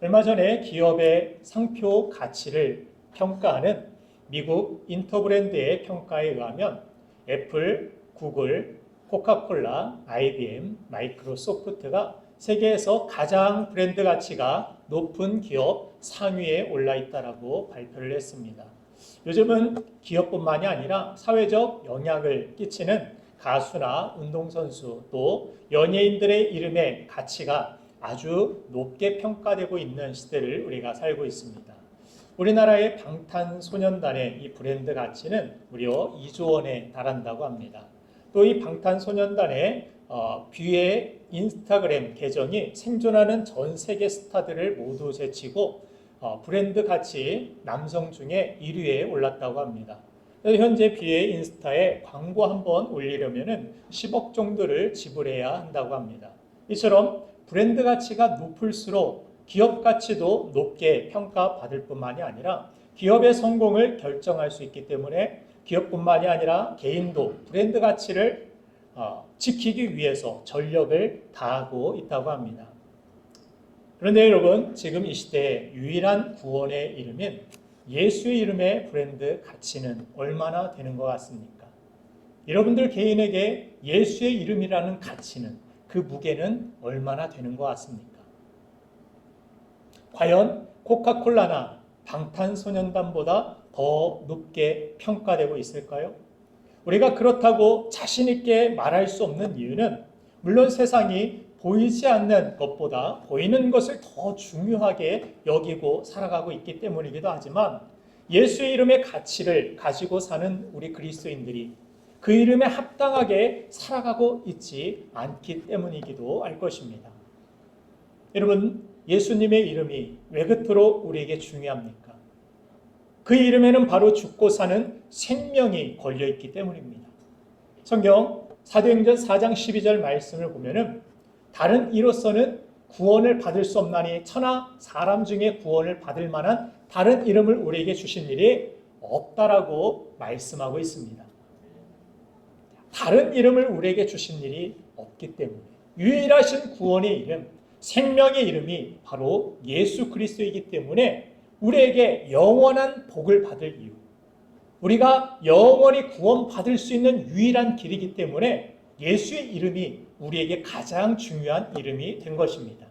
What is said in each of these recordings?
얼마 전에 기업의 상표 가치를 평가하는 미국 인터브랜드의 평가에 의하면 애플, 구글, 코카콜라, IBM, 마이크로소프트가 세계에서 가장 브랜드 가치가 높은 기업 상위에 올라 있다라고 발표를 했습니다. 요즘은 기업뿐만이 아니라 사회적 영향을 끼치는 가수나 운동선수 또 연예인들의 이름의 가치가 아주 높게 평가되고 있는 시대를 우리가 살고 있습니다. 우리나라의 방탄소년단의 이 브랜드 가치는 무려 2조 원에 달한다고 합니다. 또 이 방탄소년단의 뷔의 인스타그램 계정이 생존하는 전 세계 스타들을 모두 제치고 브랜드 가치 남성 중에 1위에 올랐다고 합니다. 현재 뷔의 인스타에 광고 한번 올리려면 10억 정도를 지불해야 한다고 합니다. 이처럼 브랜드 가치가 높을수록 기업 가치도 높게 평가받을 뿐만이 아니라 기업의 성공을 결정할 수 있기 때문에 기업뿐만이 아니라 개인도 브랜드 가치를 지키기 위해서 전력을 다하고 있다고 합니다. 그런데 여러분, 지금 이 시대의 유일한 구원의 이름인 예수의 이름의 브랜드 가치는 얼마나 되는 것 같습니까? 여러분들 개인에게 예수의 이름이라는 가치는, 그 무게는 얼마나 되는 것 같습니까? 과연 코카콜라나 방탄소년단보다 더 높게 평가되고 있을까요? 우리가 그렇다고 자신 있게 말할 수 없는 이유는 물론 세상이 보이지 않는 것보다 보이는 것을 더 중요하게 여기고 살아가고 있기 때문이기도 하지만 예수의 이름의 가치를 가지고 사는 우리 그리스도인들이 그 이름에 합당하게 살아가고 있지 않기 때문이기도 할 것입니다. 여러분, 예수님의 이름이 왜 그토록 우리에게 중요합니까? 그 이름에는 바로 죽고 사는 생명이 걸려있기 때문입니다. 성경 사도행전 4장 12절 말씀을 보면은 다른 이로서는 구원을 받을 수 없나니 천하 사람 중에 구원을 받을 만한 다른 이름을 우리에게 주신 일이 없다라고 말씀하고 있습니다. 다른 이름을 우리에게 주신 일이 없기 때문에 유일하신 구원의 이름, 생명의 이름이 바로 예수 그리스도이기 때문에 우리에게 영원한 복을 받을 이유, 우리가 영원히 구원받을 수 있는 유일한 길이기 때문에 예수의 이름이 우리에게 가장 중요한 이름이 된 것입니다.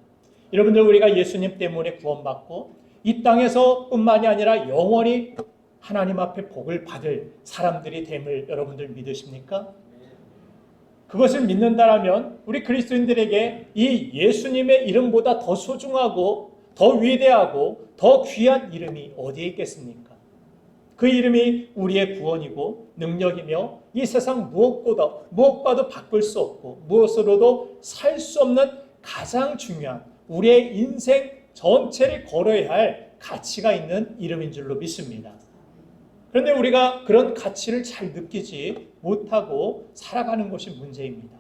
여러분들, 우리가 예수님 때문에 구원받고 이 땅에서 뿐만이 아니라 영원히 하나님 앞에 복을 받을 사람들이 됨을 여러분들 믿으십니까? 그것을 믿는다라면 우리 그리스도인들에게 이 예수님의 이름보다 더 소중하고 더 위대하고 더 귀한 이름이 어디에 있겠습니까? 그 이름이 우리의 구원이고 능력이며 이 세상 무엇과도 바꿀 수 없고 무엇으로도 살 수 없는 가장 중요한 우리의 인생 전체를 걸어야 할 가치가 있는 이름인 줄로 믿습니다. 그런데 우리가 그런 가치를 잘 느끼지 못하고 살아가는 것이 문제입니다.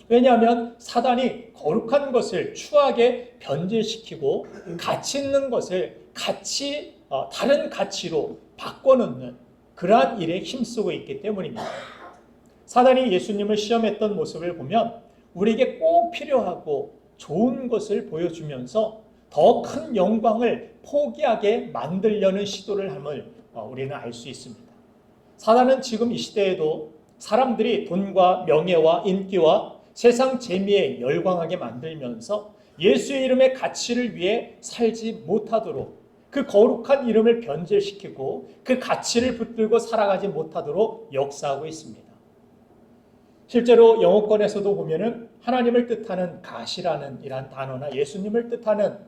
왜냐하면 사단이 거룩한 것을 추하게 변질시키고 가치 있는 것을 다른 가치로 바꿔놓는 그러한 일에 힘쓰고 있기 때문입니다. 사단이 예수님을 시험했던 모습을 보면 우리에게 꼭 필요하고 좋은 것을 보여주면서 더 큰 영광을 포기하게 만들려는 시도를 함을 우리는 알 수 있습니다. 사단은 지금 이 시대에도 사람들이 돈과 명예와 인기와 세상 재미에 열광하게 만들면서 예수의 이름의 가치를 위해 살지 못하도록 그 거룩한 이름을 변질시키고 그 가치를 붙들고 살아가지 못하도록 역사하고 있습니다. 실제로 영어권에서도 보면은 하나님을 뜻하는 가시라는 이러한 단어나 예수님을 뜻하는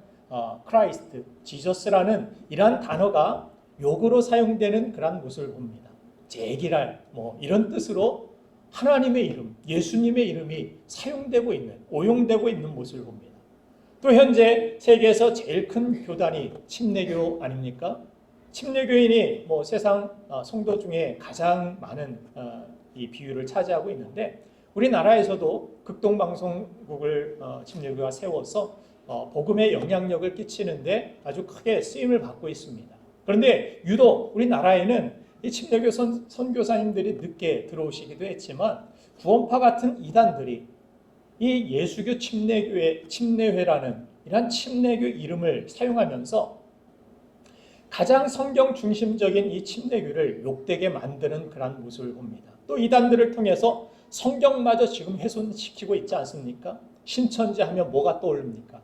크라이스트, 지저스라는 이러한 단어가 욕으로 사용되는 그런 모습을 봅니다. 제기랄 이런 뜻으로 하나님의 이름, 예수님의 이름이 사용되고 있는, 오용되고 있는 모습을 봅니다. 또 현재 세계에서 제일 큰 교단이 침례교 아닙니까? 침례교인이 세상 성도 중에 가장 많은 이 비율을 차지하고 있는데 우리나라에서도 극동방송국을 침례교가 세워서 복음의 영향력을 끼치는데 아주 크게 쓰임을 받고 있습니다. 그런데 유독 우리나라에는 이 침례교 선교사님들이 늦게 들어오시기도 했지만 구원파 같은 이단들이 이 예수교 침례회라는 이런 침례교 이름을 사용하면서 가장 성경 중심적인 이 침례교를 욕되게 만드는 그런 모습을 봅니다. 또 이단들을 통해서 성경마저 지금 훼손시키고 있지 않습니까? 신천지 하면 뭐가 떠오릅니까?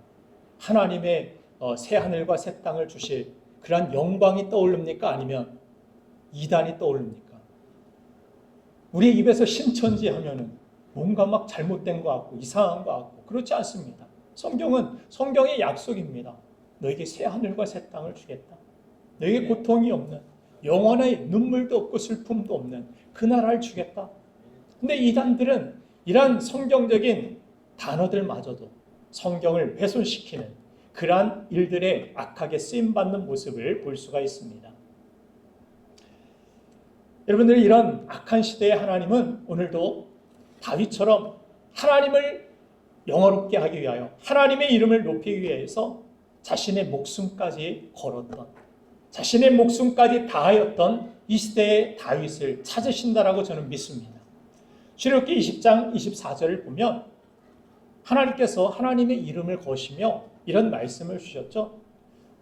하나님의 새 하늘과 새 땅을 주실 그런 영광이 떠오릅니까? 아니면 이단이 떠오릅니까? 우리 입에서 신천지 하면은 뭔가 막 잘못된 것 같고 이상한 것 같고 그렇지 않습니다. 성경은 성경의 약속입니다. 너에게 새 하늘과 새 땅을 주겠다. 너에게 고통이 없는 영원의 눈물도 없고 슬픔도 없는 그 나라를 주겠다. 근데 이단들은 이러한 성경적인 단어들마저도 성경을 훼손시키는 그러한 일들에 악하게 쓰임받는 모습을 볼 수가 있습니다. 여러분들이 이런 악한 시대의 하나님은 오늘도 다윗처럼 하나님을 영화롭게 하기 위하여 하나님의 이름을 높이기 위해서 자신의 목숨까지 걸었던 자신의 목숨까지 다하였던 이 시대의 다윗을 찾으신다라고 저는 믿습니다. 출애굽기 20장 24절을 보면 하나님께서 하나님의 이름을 거시며 이런 말씀을 주셨죠.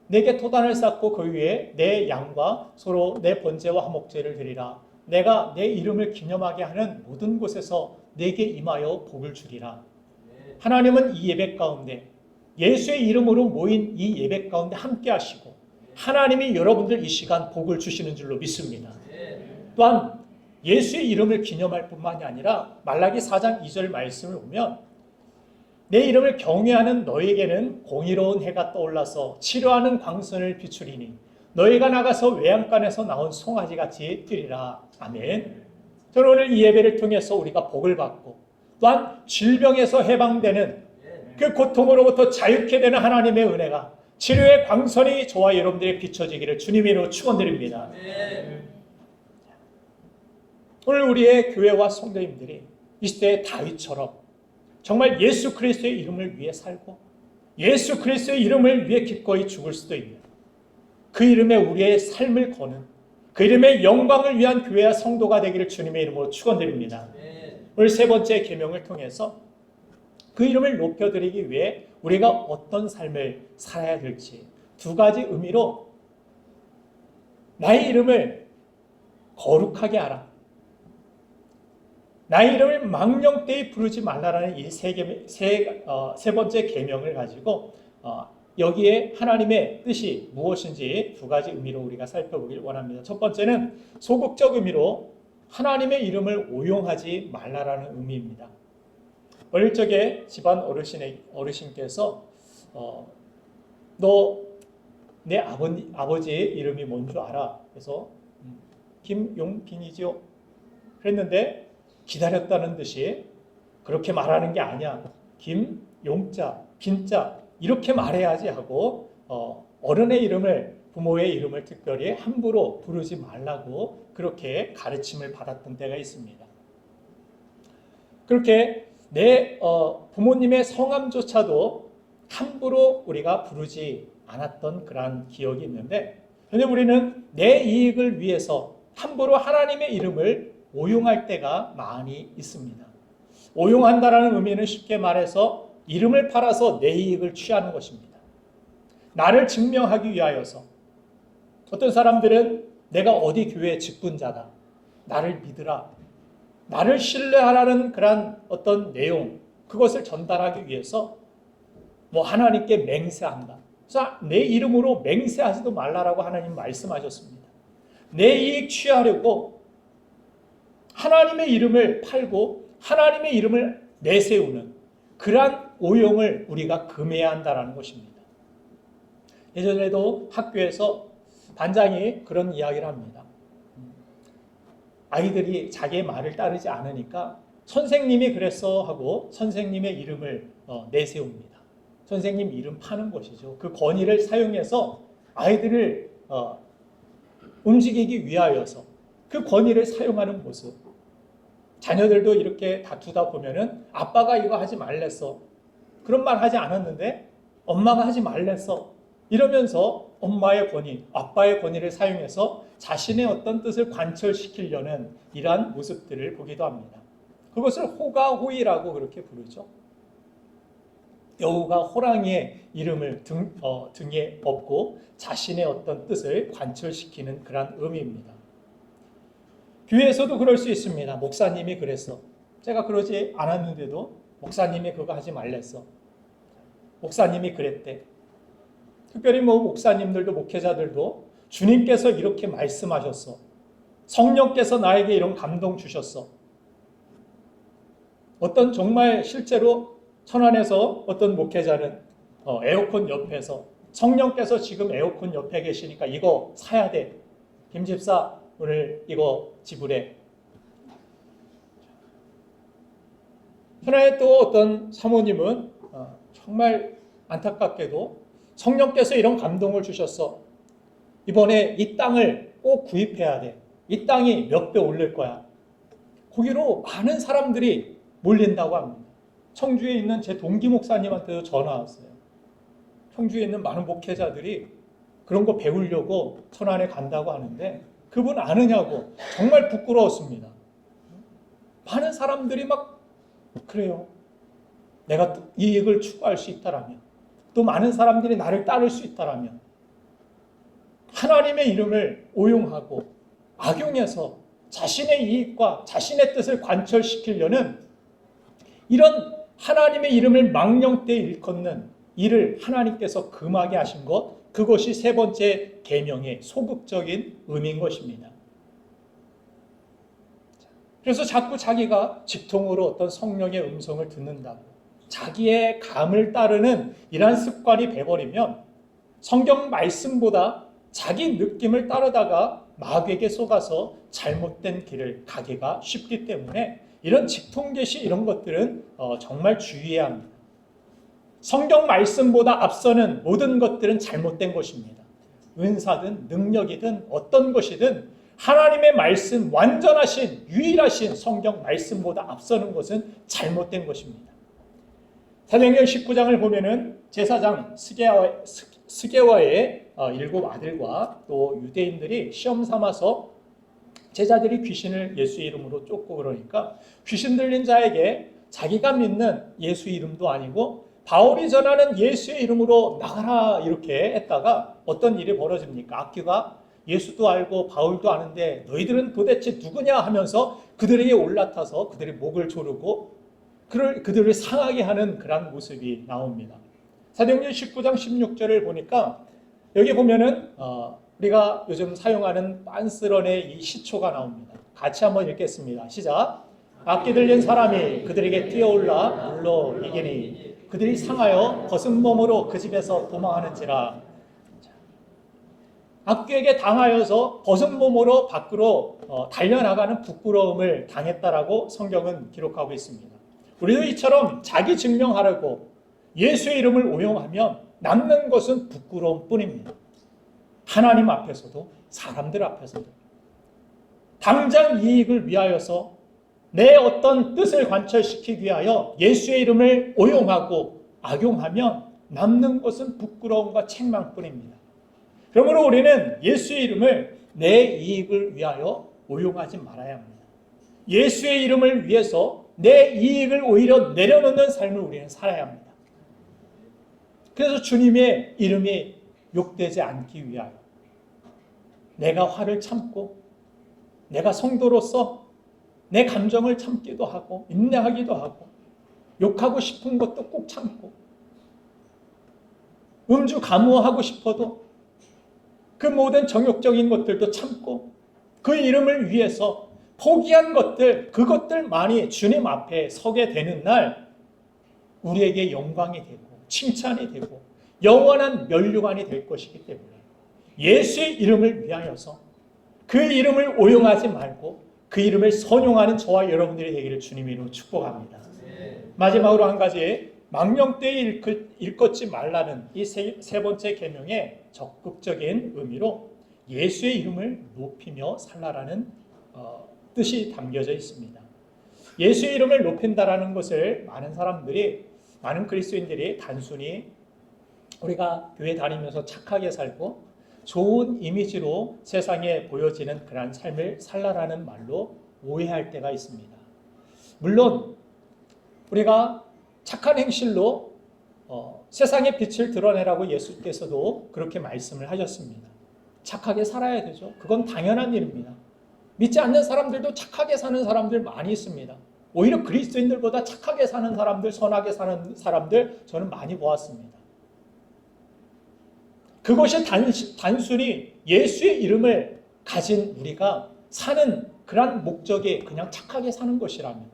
내게 토단을 쌓고 그 위에 내 양과 서로 내 번제와 화목제를 드리라. 내가 내 이름을 기념하게 하는 모든 곳에서 내게 임하여 복을 주리라. 하나님은 이 예배 가운데 예수의 이름으로 모인 이 예배 가운데 함께 하시고 하나님이 여러분들 이 시간 복을 주시는 줄로 믿습니다. 또한 예수의 이름을 기념할 뿐만이 아니라 말라기 4장 2절 말씀을 보면 내 이름을 경외하는 너에게는 공의로운 해가 떠올라서 치료하는 광선을 비추리니 너희가 나가서 외양간에서 나온 송아지같이 뛰리라. 아멘. 저는 오늘 이 예배를 통해서 우리가 복을 받고 또한 질병에서 해방되는 그 고통으로부터 자유케 되는 하나님의 은혜가 치료의 광선이 저와 여러분들에게 비춰지기를 주님의 이름으로 축원드립니다. 오늘 우리의 교회와 성도님들이 이 시대의 다윗처럼 정말 예수 그리스도의 이름을 위해 살고 예수 그리스도의 이름을 위해 기꺼이 죽을 수도 있는 그 이름에 우리의 삶을 거는 그 이름의 영광을 위한 교회와 성도가 되기를 주님의 이름으로 축원드립니다. 오늘 세 번째 계명을 통해서 그 이름을 높여드리기 위해 우리가 어떤 삶을 살아야 될지 두 가지 의미로 나의 이름을 거룩하게 하라. 나의 이름을 망령되이 부르지 말라라는 이 세 번째 계명을 가지고 여기에 하나님의 뜻이 무엇인지 두 가지 의미로 우리가 살펴보길 원합니다. 첫 번째는 소극적 의미로 하나님의 이름을 오용하지 말라라는 의미입니다. 어릴 적에 집안 어르신께서 너 내 아버지 이름이 뭔 줄 알아? 그래서 김용빈이죠. 그랬는데 기다렸다는 듯이 그렇게 말하는 게 아니야. 김용자, 빈자 이렇게 말해야지 하고 어른의 이름을 부모의 이름을 특별히 함부로 부르지 말라고 그렇게 가르침을 받았던 때가 있습니다. 그렇게 내 부모님의 성함조차도 함부로 우리가 부르지 않았던 그러한 기억이 있는데 근데 우리는 내 이익을 위해서 함부로 하나님의 이름을 오용할 때가 많이 있습니다. 오용한다라는 의미는 쉽게 말해서 이름을 팔아서 내 이익을 취하는 것입니다. 나를 증명하기 위하여서 어떤 사람들은 내가 어디 교회 직분자다. 나를 믿으라. 나를 신뢰하라는 그런 어떤 내용 그것을 전달하기 위해서 하나님께 맹세한다. 그래서 내 이름으로 맹세하지도 말라라고 하나님 말씀하셨습니다. 내 이익 취하려고 하나님의 이름을 팔고 하나님의 이름을 내세우는 그러한 오용을 우리가 금해야 한다는 것입니다. 예전에도 학교에서 반장이 그런 이야기를 합니다. 아이들이 자기의 말을 따르지 않으니까 선생님이 그랬어 하고 선생님의 이름을 내세웁니다. 선생님 이름 파는 것이죠. 그 권위를 사용해서 아이들을 움직이기 위하여서 그 권위를 사용하는 모습. 자녀들도 이렇게 다투다 보면은 아빠가 이거 하지 말랬어. 그런 말 하지 않았는데 엄마가 하지 말랬어. 이러면서 엄마의 권위, 아빠의 권위를 사용해서 자신의 어떤 뜻을 관철시키려는 이러한 모습들을 보기도 합니다. 그것을 호가호의라고 그렇게 부르죠. 여우가 호랑이의 이름을 등에 업고 자신의 어떤 뜻을 관철시키는 그런 의미입니다. 교회에서도 그럴 수 있습니다. 목사님이 그랬어. 제가 그러지 않았는데도 목사님이 그거 하지 말랬어. 목사님이 그랬대. 특별히 목사님들도 목회자들도 주님께서 이렇게 말씀하셨어. 성령께서 나에게 이런 감동 주셨어. 어떤 정말 실제로 천안에서 어떤 목회자는 에어컨 옆에서 성령께서 지금 에어컨 옆에 계시니까 이거 사야 돼. 김 집사 오늘 이거 지불해. 천안에 또 어떤 사모님은 정말 안타깝게도 성령께서 이런 감동을 주셨어. 이번에 이 땅을 꼭 구입해야 돼. 이 땅이 몇 배 오를 거야. 거기로 많은 사람들이 몰린다고 합니다. 청주에 있는 제 동기 목사님한테도 전화 왔어요. 청주에 있는 많은 목회자들이 그런 거 배우려고 천안에 간다고 하는데 그분 아느냐고 정말 부끄러웠습니다. 많은 사람들이 막 그래요. 내가 이익을 추구할 수 있다라면 또 많은 사람들이 나를 따를 수 있다라면 하나님의 이름을 오용하고 악용해서 자신의 이익과 자신의 뜻을 관철시키려는 이런 하나님의 이름을 망령되이 일컫는 이를 하나님께서 금하게 하신 것, 그것이 세 번째 계명의 소극적인 의미인 것입니다. 그래서 자꾸 자기가 직통으로 어떤 성령의 음성을 듣는다고 자기의 감을 따르는 이러한 습관이 배버리면 성경 말씀보다 자기 느낌을 따르다가 마귀에게 속아서 잘못된 길을 가기가 쉽기 때문에 이런 직통계시 이런 것들은 정말 주의해야 합니다. 성경 말씀보다 앞서는 모든 것들은 잘못된 것입니다. 은사든 능력이든 어떤 것이든 하나님의 말씀, 완전하신 유일하신 성경 말씀보다 앞서는 것은 잘못된 것입니다. 사도행전 19장을 보면은 제사장 스게와의 7 아들과 또 유대인들이 시험 삼아서 제자들이 귀신을 예수 이름으로 쫓고 그러니까 귀신 들린 자에게 자기가 믿는 예수 이름도 아니고 바울이 전하는 예수의 이름으로 나가라 이렇게 했다가 어떤 일이 벌어집니까? 악귀가 예수도 알고 바울도 아는데 너희들은 도대체 누구냐 하면서 그들에게 올라타서 그들의 목을 조르고 그들을 상하게 하는 그런 모습이 나옵니다. 사도행전 19장 16절을 보니까 여기 보면은 우리가 요즘 사용하는 빤스런의 이 시초가 나옵니다. 같이 한번 읽겠습니다. 시작. 악기 들린 사람이 그들에게 뛰어올라 물러 이기니 그들이 상하여 벗은 몸으로 그 집에서 도망하는지라. 악귀에게 당하여서 벗은 몸으로 밖으로 달려나가는 부끄러움을 당했다라고 성경은 기록하고 있습니다. 우리도 이처럼 자기 증명하려고 예수의 이름을 오용하면 남는 것은 부끄러움 뿐입니다. 하나님 앞에서도 사람들 앞에서도 당장 이익을 위하여서 내 어떤 뜻을 관철시키기 위하여 예수의 이름을 오용하고 악용하면 남는 것은 부끄러움과 책망뿐입니다. 그러므로 우리는 예수의 이름을 내 이익을 위하여 오용하지 말아야 합니다. 예수의 이름을 위해서 내 이익을 오히려 내려놓는 삶을 우리는 살아야 합니다. 그래서 주님의 이름이 욕되지 않기 위하여 내가 화를 참고 내가 성도로서 내 감정을 참기도 하고 인내하기도 하고 욕하고 싶은 것도 꼭 참고 음주 감호하고 싶어도 그 모든 정욕적인 것들도 참고 그 이름을 위해서 포기한 것들 그것들만이 주님 앞에 서게 되는 날 우리에게 영광이 되고 칭찬이 되고 영원한 면류관이 될 것이기 때문에 예수의 이름을 위하여서 그 이름을 오용하지 말고 그 이름을 선용하는 저와 여러분들이 되기를 주님의 이름으로 축복합니다. 마지막으로 한 가지 망령되이 일컫지 말라는 이 세 번째 계명의 적극적인 의미로 예수의 이름을 높이며 살라라는 뜻이 담겨져 있습니다. 예수의 이름을 높인다라는 것을 많은 그리스도인들이 단순히 우리가 교회 다니면서 착하게 살고 좋은 이미지로 세상에 보여지는 그런 삶을 살라라는 말로 오해할 때가 있습니다. 물론 우리가 착한 행실로 세상의 빛을 드러내라고 예수께서도 그렇게 말씀을 하셨습니다. 착하게 살아야 되죠. 그건 당연한 일입니다. 믿지 않는 사람들도 착하게 사는 사람들 많이 있습니다. 오히려 그리스도인들보다 착하게 사는 사람들, 선하게 사는 사람들 저는 많이 보았습니다. 그것이 단순히 예수의 이름을 가진 우리가 사는 그런 목적이 그냥 착하게 사는 것이라면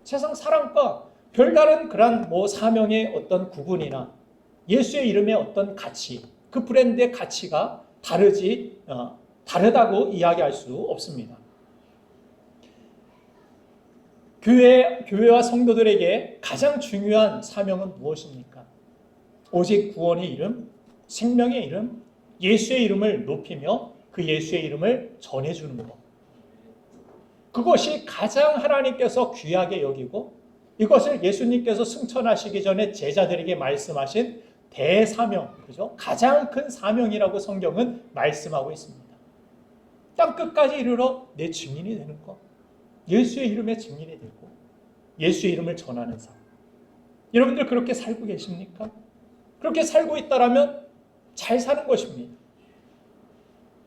세상 사람과 별다른 그런 사명의 어떤 구분이나 예수의 이름의 어떤 가치, 그 브랜드의 가치가 다르다고 이야기할 수 없습니다. 교회와 성도들에게 가장 중요한 사명은 무엇입니까? 오직 구원의 이름, 생명의 이름, 예수의 이름을 높이며 그 예수의 이름을 전해주는 것. 그것이 가장 하나님께서 귀하게 여기고 이것을 예수님께서 승천하시기 전에 제자들에게 말씀하신 대사명, 그죠? 가장 큰 사명이라고 성경은 말씀하고 있습니다. 땅 끝까지 이르러 내 증인이 되는 것. 예수의 이름의 증인이 되고 예수의 이름을 전하는 삶. 여러분들 그렇게 살고 계십니까? 그렇게 살고 있다라면 잘 사는 것입니다.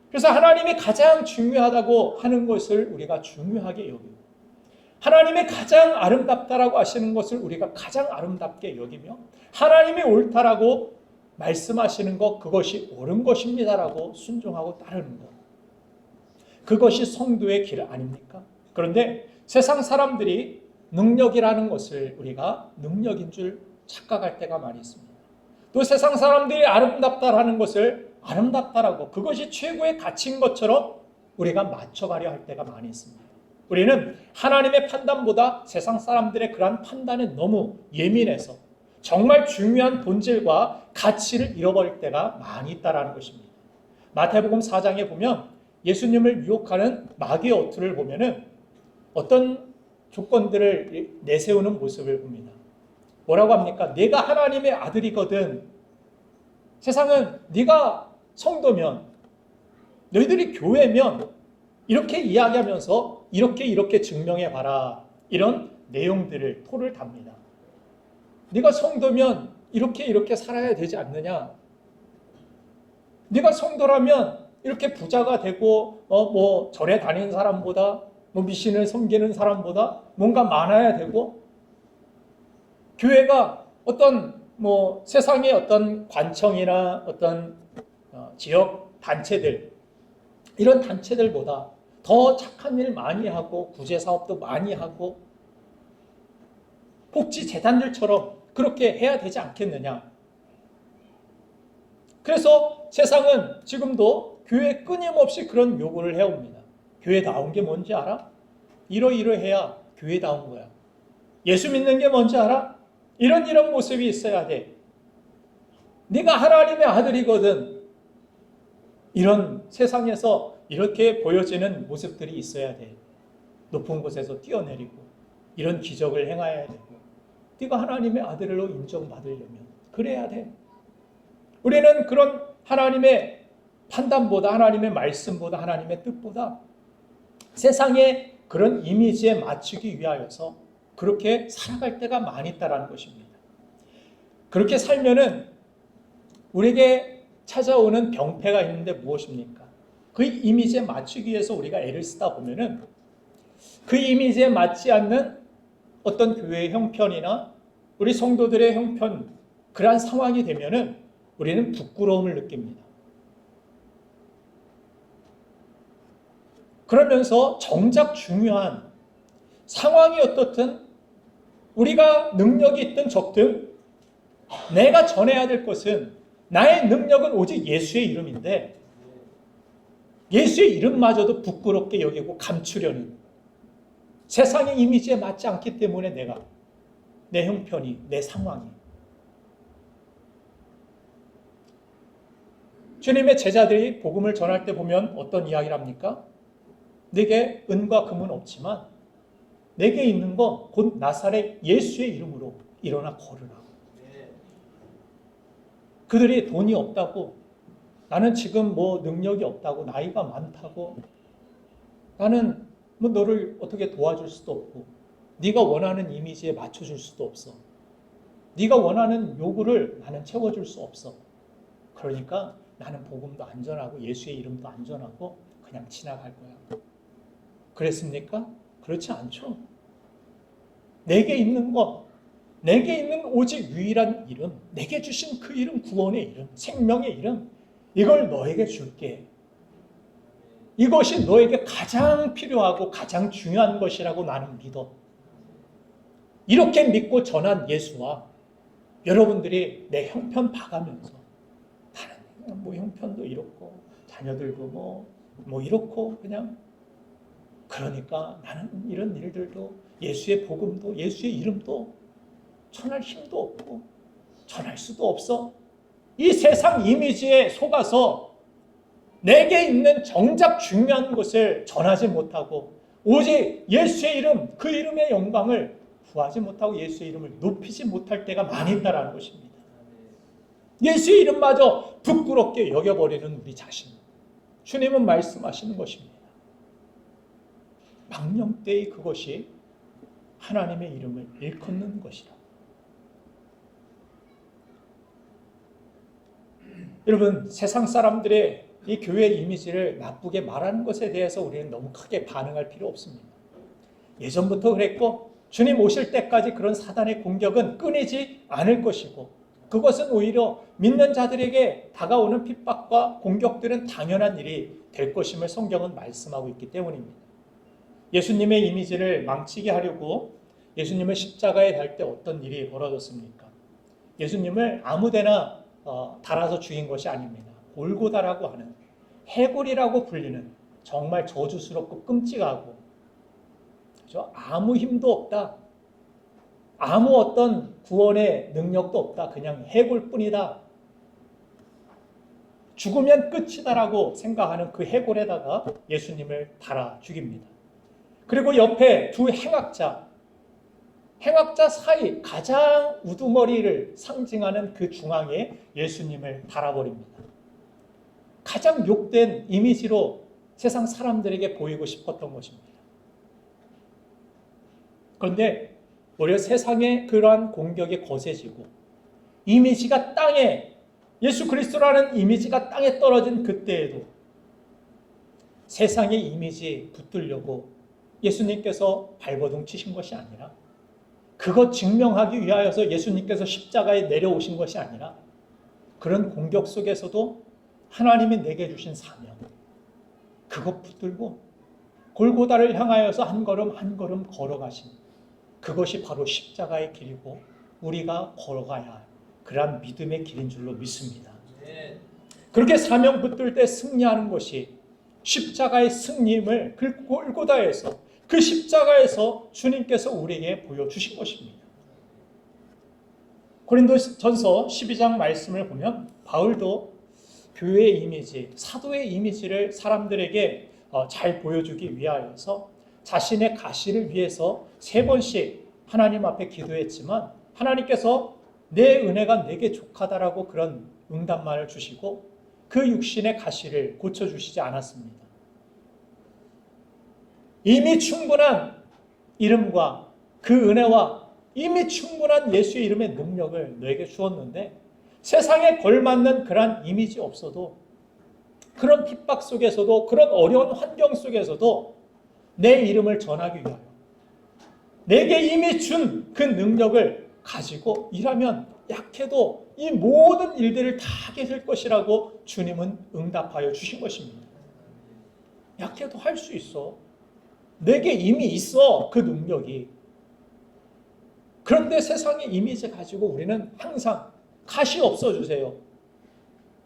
그래서 하나님이 가장 중요하다고 하는 것을 우리가 중요하게 여기고 하나님이 가장 아름답다라고 하시는 것을 우리가 가장 아름답게 여기며 하나님이 옳다라고 말씀하시는 것, 그것이 옳은 것입니다라고 순종하고 따르는 것. 그것이 성도의 길 아닙니까? 그런데 세상 사람들이 능력이라는 것을 우리가 능력인 줄 착각할 때가 많이 있습니다. 또 세상 사람들이 아름답다라는 것을 아름답다라고 그것이 최고의 가치인 것처럼 우리가 맞춰가려 할 때가 많이 있습니다. 우리는 하나님의 판단보다 세상 사람들의 그러한 판단에 너무 예민해서 정말 중요한 본질과 가치를 잃어버릴 때가 많이 있다는 것입니다. 마태복음 4장에 보면 예수님을 유혹하는 마귀의 어투를 보면은 어떤 조건들을 내세우는 모습을 봅니다. 뭐라고 합니까? 내가 하나님의 아들이거든. 세상은 네가 성도면, 너희들이 교회면 이렇게 이야기하면서 이렇게 증명해봐라. 이런 내용들을 토를 답니다. 네가 성도면 이렇게 살아야 되지 않느냐? 네가 성도라면 이렇게 부자가 되고 절에 다니는 사람보다 미신을 섬기는 사람보다 뭔가 많아야 되고 교회가 어떤 세상의 어떤 관청이나 어떤 지역 단체들 이런 단체들보다 더 착한 일 많이 하고 구제 사업도 많이 하고 복지 재단들처럼 그렇게 해야 되지 않겠느냐. 그래서 세상은 지금도 교회에 끊임없이 그런 요구를 해옵니다. 교회다운 게 뭔지 알아? 이러이러해야 교회다운 거야. 예수 믿는 게 뭔지 알아? 이런 모습이 있어야 돼. 네가 하나님의 아들이거든. 이런 세상에서 이렇게 보여지는 모습들이 있어야 돼. 높은 곳에서 뛰어내리고 이런 기적을 행해야 되고 네가 하나님의 아들로 인정받으려면 그래야 돼. 우리는 그런 하나님의 판단보다 하나님의 말씀보다 하나님의 뜻보다 세상의 그런 이미지에 맞추기 위하여서 그렇게 살아갈 때가 많이 있다는 것입니다. 그렇게 살면은 우리에게 찾아오는 병폐가 있는데 무엇입니까? 그 이미지에 맞추기 위해서 우리가 애를 쓰다 보면은 그 이미지에 맞지 않는 어떤 교회의 형편이나 우리 성도들의 형편, 그러한 상황이 되면은 우리는 부끄러움을 느낍니다. 그러면서 정작 중요한 상황이 어떻든 우리가 능력이 있든 적든 내가 전해야 될 것은 나의 능력은 오직 예수의 이름인데 예수의 이름마저도 부끄럽게 여기고 감추려는 세상의 이미지에 맞지 않기 때문에 내가 내 형편이 내 상황이 주님의 제자들이 복음을 전할 때 보면 어떤 이야기를 합니까? 내게 은과 금은 없지만 내게 있는 거 곧 나사렛 예수의 이름으로 일어나 걸으라. 그들이 돈이 없다고 나는 지금 능력이 없다고 나이가 많다고 나는 너를 어떻게 도와줄 수도 없고 네가 원하는 이미지에 맞춰줄 수도 없어. 네가 원하는 요구를 나는 채워줄 수 없어. 그러니까 나는 복음도 안전하고 예수의 이름도 안전하고 그냥 지나갈 거야. 그랬습니까? 그렇지 않죠. 내게 있는 것, 내게 있는 오직 유일한 이름, 내게 주신 그 이름, 구원의 이름, 생명의 이름, 이걸 너에게 줄게. 이것이 너에게 가장 필요하고 가장 중요한 것이라고 나는 믿어. 이렇게 믿고 전한 예수와 여러분들이 내 형편 봐가면서 나는 뭐 형편도 이렇고 자녀들도 뭐 이렇고 그냥 그러니까 나는 이런 일들도 예수의 복음도 예수의 이름도 전할 힘도 없고 전할 수도 없어. 이 세상 이미지에 속아서 내게 있는 정작 중요한 것을 전하지 못하고 오직 예수의 이름, 그 이름의 영광을 구하지 못하고 예수의 이름을 높이지 못할 때가 많이 있다는 것입니다. 예수의 이름마저 부끄럽게 여겨버리는 우리 자신. 주님은 말씀하시는 것입니다. 망령되이 그것이 하나님의 이름을 일컫는 것이라. 여러분, 세상 사람들의 이 교회의 이미지를 나쁘게 말하는 것에 대해서 우리는 너무 크게 반응할 필요 없습니다. 예전부터 그랬고 주님 오실 때까지 그런 사단의 공격은 끊이지 않을 것이고 그것은 오히려 믿는 자들에게 다가오는 핍박과 공격들은 당연한 일이 될 것임을 성경은 말씀하고 있기 때문입니다. 예수님의 이미지를 망치게 하려고 예수님을 십자가에 달 때 어떤 일이 벌어졌습니까? 예수님을 아무데나 달아서 죽인 것이 아닙니다. 골고다라고 하는 해골이라고 불리는 정말 저주스럽고 끔찍하고 그렇죠? 아무 힘도 없다. 아무 어떤 구원의 능력도 없다. 그냥 해골뿐이다. 죽으면 끝이다라고 생각하는 그 해골에다가 예수님을 달아 죽입니다. 그리고 옆에 두 행악자 사이 가장 우두머리를 상징하는 그 중앙에 예수님을 달아버립니다. 가장 욕된 이미지로 세상 사람들에게 보이고 싶었던 것입니다. 그런데 오히려 세상의 그러한 공격이 거세지고 이미지가 땅에 예수 그리스도라는 이미지가 땅에 떨어진 그때에도 세상의 이미지 붙들려고 예수님께서 발버둥 치신 것이 아니라 그것 증명하기 위하여서 예수님께서 십자가에 내려오신 것이 아니라 그런 공격 속에서도 하나님이 내게 주신 사명 그것 붙들고 골고다를 향하여서 한 걸음 한 걸음 걸어가신 그것이 바로 십자가의 길이고 우리가 걸어가야 할 그러한 믿음의 길인 줄로 믿습니다. 그렇게 사명 붙들 때 승리하는 것이 십자가의 승리임을 그 골고다에서 그 십자가에서 주님께서 우리에게 보여주신 것입니다. 고린도전서 12장 말씀을 보면 바울도 교회의 이미지, 사도의 이미지를 사람들에게 잘 보여주기 위하여서 자신의 가시를 위해서 3번씩 하나님 앞에 기도했지만 하나님께서 내 은혜가 내게 족하다라고 그런 응답만을 주시고 그 육신의 가시를 고쳐주시지 않았습니다. 이미 충분한 이름과 그 은혜와 이미 충분한 예수의 이름의 능력을 너에게 주었는데 세상에 걸맞는 그런 이미지 없어도 그런 핍박 속에서도 그런 어려운 환경 속에서도 내 이름을 전하기 위하여 내게 이미 준 그 능력을 가지고 일하면 약해도 이 모든 일들을 다 하게 될 것이라고 주님은 응답하여 주신 것입니다. 약해도 할 수 있어. 내게 이미 있어 그 능력이. 그런데 세상의 이미지 가지고 우리는 항상 가시 없어주세요.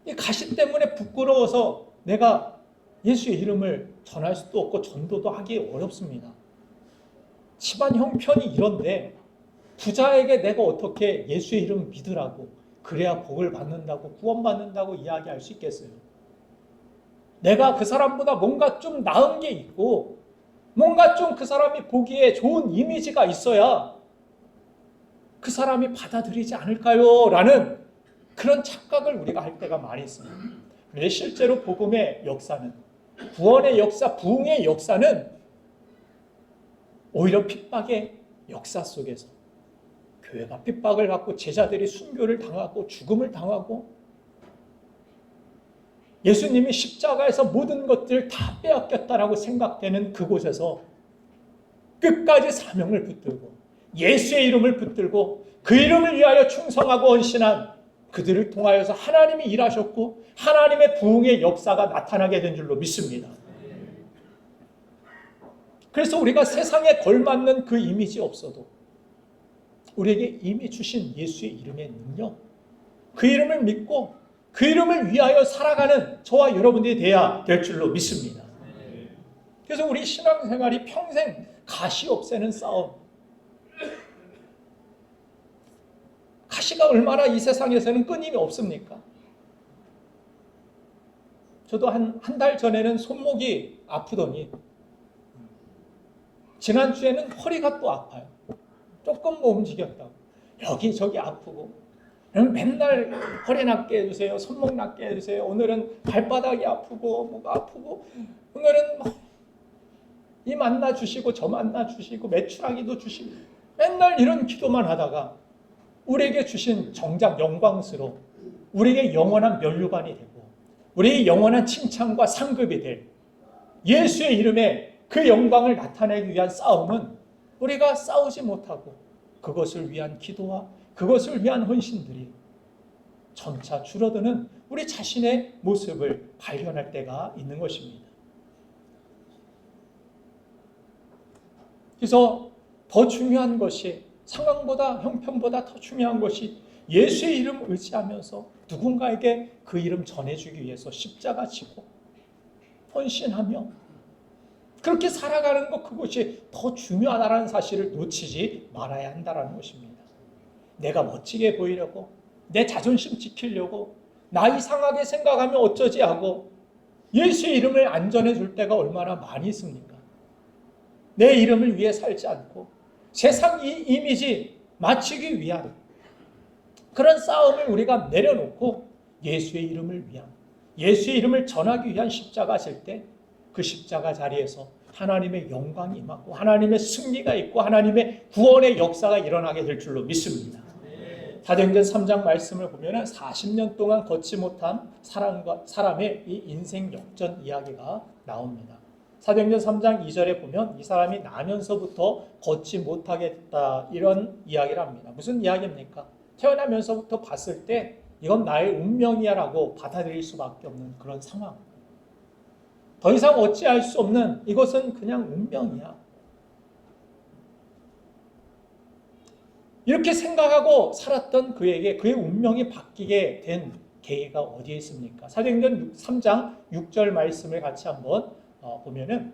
이 가시 때문에 부끄러워서 내가 예수의 이름을 전할 수도 없고 전도도 하기 어렵습니다. 집안 형편이 이런데 부자에게 내가 어떻게 예수의 이름을 믿으라고 그래야 복을 받는다고 구원받는다고 이야기할 수 있겠어요? 내가 그 사람보다 뭔가 좀 나은 게 있고 뭔가 좀 그 사람이 보기에 좋은 이미지가 있어야 그 사람이 받아들이지 않을까요? 라는 그런 착각을 우리가 할 때가 많이 있습니다. 그런데 실제로 복음의 역사는 구원의 역사, 부흥의 역사는 오히려 핍박의 역사 속에서 교회가 핍박을 받고 제자들이 순교를 당하고 죽음을 당하고 예수님이 십자가에서 모든 것들을 다 빼앗겼다라고 생각되는 그곳에서 끝까지 사명을 붙들고 예수의 이름을 붙들고 그 이름을 위하여 충성하고 헌신한 그들을 통하여서 하나님이 일하셨고 하나님의 부흥의 역사가 나타나게 된 줄로 믿습니다. 그래서 우리가 세상에 걸맞는 그 이미지 없어도 우리에게 이미 주신 예수의 이름의 능력, 그 이름을 믿고 그 이름을 위하여 살아가는 저와 여러분들이 돼야 될 줄로 믿습니다. 그래서 우리 신앙생활이 평생 가시 없애는 싸움. 가시가 얼마나 이 세상에서는 끊임이 없습니까? 저도 한 달 전에는 손목이 아프더니 지난주에는 허리가 또 아파요. 조금 뭐 움직였다고 여기저기 아프고 맨날 허리 낫게 해주세요. 손목 낫게 해주세요. 오늘은 발바닥이 아프고 뭐가 아프고 오늘은 이 만나 주시고 저 만나 주시고 매출하기도 주시고 맨날 이런 기도만 하다가 우리에게 주신 정작 영광스러운 우리에게 영원한 면류관이 되고 우리의 영원한 칭찬과 상급이 될 예수의 이름에 그 영광을 나타내기 위한 싸움은 우리가 싸우지 못하고 그것을 위한 기도와 그것을 위한 헌신들이 점차 줄어드는 우리 자신의 모습을 발견할 때가 있는 것입니다. 그래서 더 중요한 것이 상황보다 형편보다 더 중요한 것이 예수의 이름을 의지하면서 누군가에게 그 이름 전해주기 위해서 십자가 지고 헌신하며 그렇게 살아가는 것 그것이 더 중요하다는 사실을 놓치지 말아야 한다는 것입니다. 내가 멋지게 보이려고 내 자존심 지키려고 나 이상하게 생각하면 어쩌지 하고 예수의 이름을 안 전해줄 때가 얼마나 많이 있습니까? 내 이름을 위해 살지 않고 세상 이 이미지 맞추기 위한 그런 싸움을 우리가 내려놓고 예수의 이름을 위한 예수의 이름을 전하기 위한 십자가 질 때 그 십자가 자리에서 하나님의 영광이 임하고 하나님의 승리가 있고 하나님의 구원의 역사가 일어나게 될 줄로 믿습니다. 사도행전 3장 말씀을 보면 40년 동안 걷지 못한 사람의 이 인생 역전 이야기가 나옵니다. 사도행전 3장 2절에 보면 이 사람이 나면서부터 걷지 못하게 됐다 이런 이야기를 합니다. 무슨 이야기입니까? 태어나면서부터 봤을 때 이건 나의 운명이야 라고 받아들일 수밖에 없는 그런 상황. 더 이상 어찌할 수 없는 이것은 그냥 운명이야. 이렇게 생각하고 살았던 그에게 그의 운명이 바뀌게 된 계기가 어디에 있습니까? 사도행전 3장 6절 말씀을 같이 한번 보면은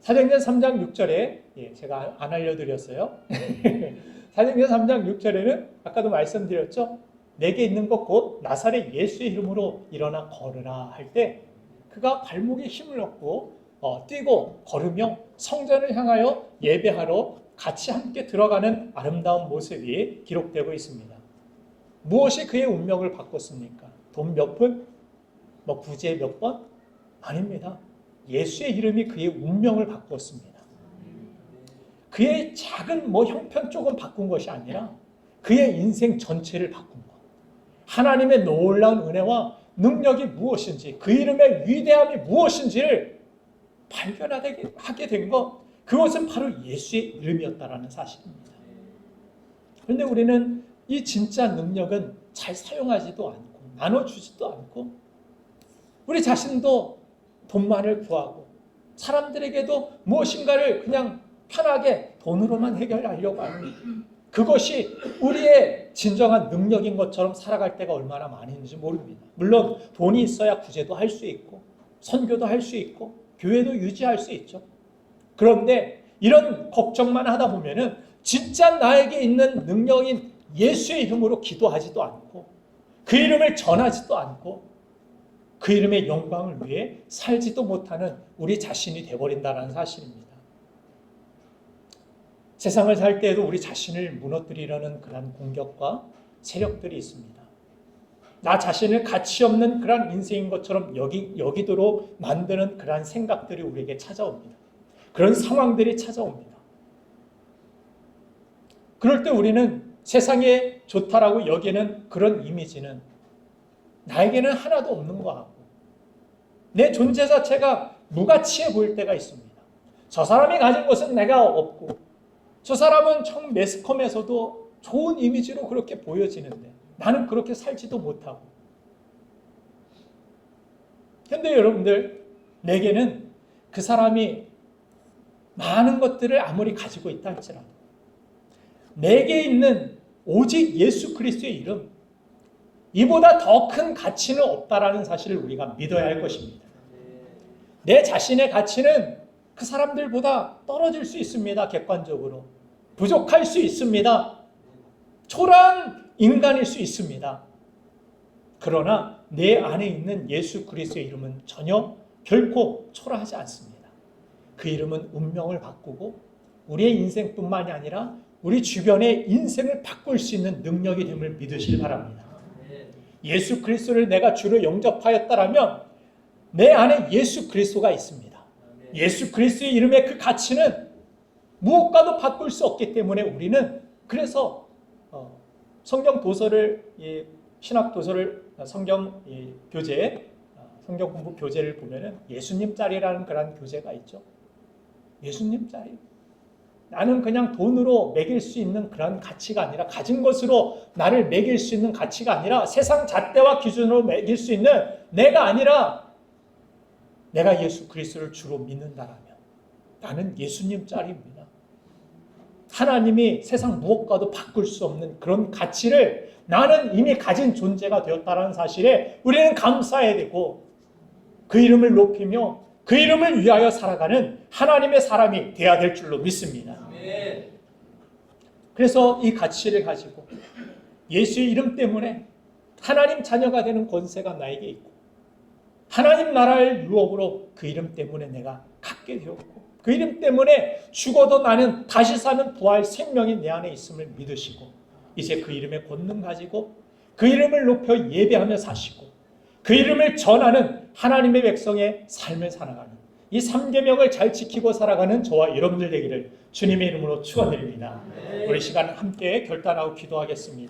사도행전 3장 6절에 제가 안 알려드렸어요. 사도행전 3장 6절에는 아까도 말씀드렸죠. 내게 있는 것 곧 나사렛 예수의 이름으로 일어나 걸으라 할 때 그가 발목에 힘을 얻고 뛰고 걸으며 성전을 향하여 예배하러 같이 함께 들어가는 아름다운 모습이 기록되고 있습니다. 무엇이 그의 운명을 바꿨습니까? 돈 몇 푼? 뭐 부재 몇 번? 아닙니다. 예수의 이름이 그의 운명을 바꿨습니다. 그의 작은 형편 조금 바꾼 것이 아니라 그의 인생 전체를 바꾼 것. 하나님의 놀라운 은혜와 능력이 무엇인지 그 이름의 위대함이 무엇인지를 발견하게 된 것. 그것은 바로 예수의 이름이었다라는 사실입니다. 그런데 우리는 이 진짜 능력은 잘 사용하지도 않고 나눠주지도 않고 우리 자신도 돈만을 구하고 사람들에게도 무엇인가를 그냥 편하게 돈으로만 해결하려고 하는 그것이 우리의 진정한 능력인 것처럼 살아갈 때가 얼마나 많이 있는지 모릅니다. 물론 돈이 있어야 구제도 할 수 있고 선교도 할 수 있고 교회도 유지할 수 있죠. 그런데 이런 걱정만 하다 보면은 진짜 나에게 있는 능력인 예수의 이름으로 기도하지도 않고 그 이름을 전하지도 않고 그 이름의 영광을 위해 살지도 못하는 우리 자신이 되어버린다는 사실입니다. 세상을 살 때에도 우리 자신을 무너뜨리려는 그런 공격과 세력들이 있습니다. 나 자신을 가치 없는 그런 인생인 것처럼 여기도록 만드는 그런 생각들이 우리에게 찾아옵니다. 그런 상황들이 찾아옵니다. 그럴 때 우리는 세상에 좋다라고 여기는 그런 이미지는 나에게는 하나도 없는 것 같고 내 존재 자체가 무가치해 보일 때가 있습니다. 저 사람이 가진 것은 내가 없고 저 사람은 정 매스컴에서도 좋은 이미지로 그렇게 보여지는데 나는 그렇게 살지도 못하고. 그런데 여러분들, 내게는 그 사람이 많은 것들을 아무리 가지고 있다 할지라도 내게 있는 오직 예수 그리스도의 이름, 이보다 더 큰 가치는 없다라는 사실을 우리가 믿어야 할 것입니다. 내 자신의 가치는 그 사람들보다 떨어질 수 있습니다. 객관적으로. 부족할 수 있습니다. 초라한 인간일 수 있습니다. 그러나 내 안에 있는 예수 그리스도의 이름은 전혀 결코 초라하지 않습니다. 그 이름은 운명을 바꾸고 우리의 인생뿐만이 아니라 우리 주변의 인생을 바꿀 수 있는 능력이 됨을 믿으시기 바랍니다. 예수 그리스도를 내가 주로 영접하였다라면 내 안에 예수 그리스도가 있습니다. 예수 그리스도의 이름의 그 가치는 무엇과도 바꿀 수 없기 때문에 우리는 그래서 성경 도서를, 신학 도서를, 성경 교재, 성경 공부 교재를 보면은 예수님 짤이라는 그런 교재가 있죠. 예수님 짤이. 나는 그냥 돈으로 매길 수 있는 그런 가치가 아니라, 가진 것으로 나를 매길 수 있는 가치가 아니라, 세상 잣대와 기준으로 매길 수 있는 내가 아니라 내가 예수 그리스도를 주로 믿는다라면 나는 예수님 짤입니다. 하나님이 세상 무엇과도 바꿀 수 없는 그런 가치를 나는 이미 가진 존재가 되었다는 사실에 우리는 감사해야 되고, 그 이름을 높이며 그 이름을 위하여 살아가는 하나님의 사람이 되어야 될 줄로 믿습니다. 그래서 이 가치를 가지고 예수의 이름 때문에 하나님 자녀가 되는 권세가 나에게 있고, 하나님 나라의 유업으로 그 이름 때문에 내가 갖게 되었고, 그 이름 때문에 죽어도 나는 다시 사는 부활 생명이 내 안에 있음을 믿으시고, 이제 그 이름의 권능 가지고 그 이름을 높여 예배하며 사시고 그 이름을 전하는 하나님의 백성의 삶을 살아가는 이 3계명을 잘 지키고 살아가는 저와 여러분들 되기를 주님의 이름으로 축원드립니다. 우리 시간 함께 결단하고 기도하겠습니다.